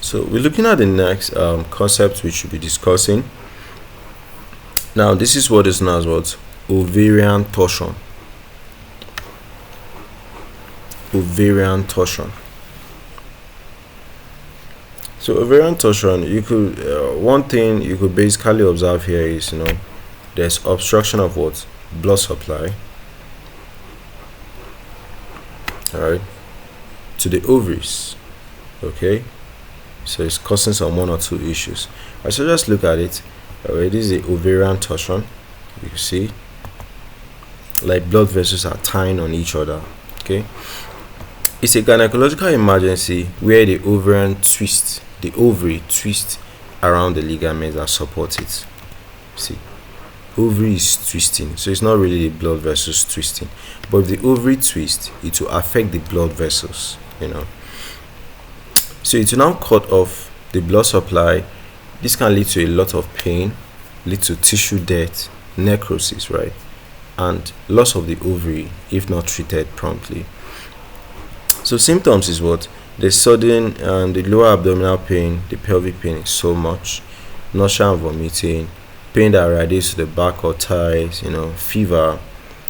So we're looking at the next concept we should be discussing. Now this is what is known as what? Ovarian torsion. Ovarian torsion. So ovarian torsion, you could one thing you could basically observe here is, there's obstruction of what? Blood supply, all right, to the ovaries. Okay, so it's causing some one or two issues. I should just look at it. All right, this is the ovarian torsion. You can see like blood vessels are tying on each other. Okay, it's a gynecological emergency where the ovary twists around the ligaments that support it. See, ovary is twisting, so it's not really the blood vessels twisting, but if the ovary twist, it will affect the blood vessels. So it will now cut off the blood supply. This can lead to a lot of pain, lead to tissue death, necrosis, right, and loss of the ovary if not treated promptly. So symptoms is what? The sudden and the lower abdominal pain, the pelvic pain is so much, nausea and vomiting, pain that radiates to the back or thighs, fever,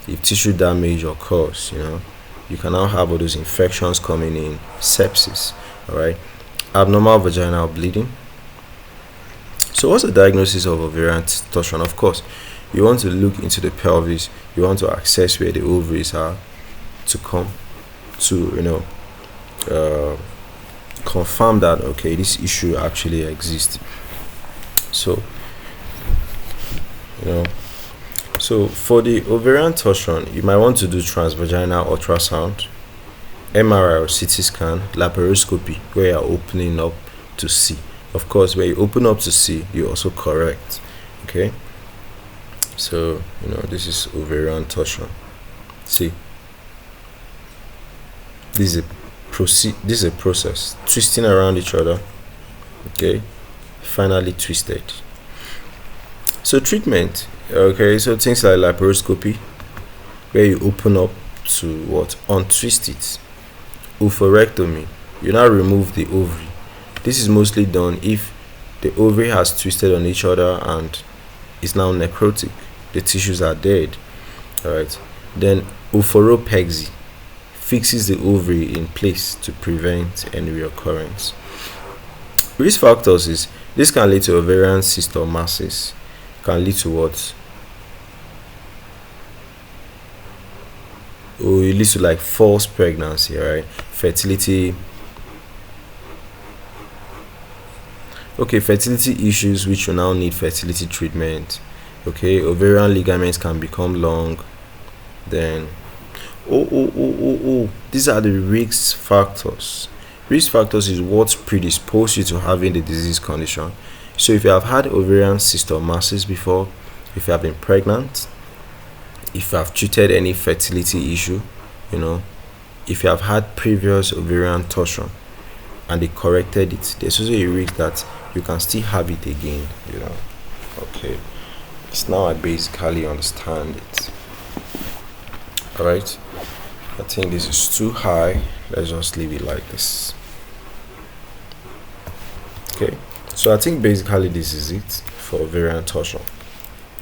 if tissue damage occurs, you can now have all those infections coming in, sepsis, all right, abnormal vaginal bleeding. So what's the diagnosis of ovarian torsion? Of course, you want to look into the pelvis, you want to access where the ovaries are to come to, confirm that, okay, this issue actually exists. So, so for the ovarian torsion, you might want to do transvaginal ultrasound, MRI or CT scan, laparoscopy, where you're opening up to see. Of course, when you open up to see, you also correct. Okay, so this is ovarian torsion. See, this is a process, twisting around each other. Okay, finally twisted. So treatment, okay, so things like laparoscopy, where you open up to what? Untwist it. Oophorectomy, you now remove the ovary. This is mostly done if the ovary has twisted on each other and is now necrotic, the tissues are dead. All right, then oophoropexy fixes the ovary in place to prevent any reoccurrence. Risk factors is this can lead to ovarian cysts or masses, can lead to what? It leads to like false pregnancy, right? Fertility. Okay, fertility issues which will now need fertility treatment. Okay, ovarian ligaments can become long. Then these are the risk factors. Risk factors is what predispose you to having the disease condition. So if you have had ovarian cysts or masses before, if you have been pregnant, if you have treated any fertility issue, if you have had previous ovarian torsion and they corrected it, there's also a risk that you can still have it again. Okay, it's now I basically understand it. All right, I think this is too high. Let's just leave it like this. Okay, so I think basically this is it for ovarian torsion.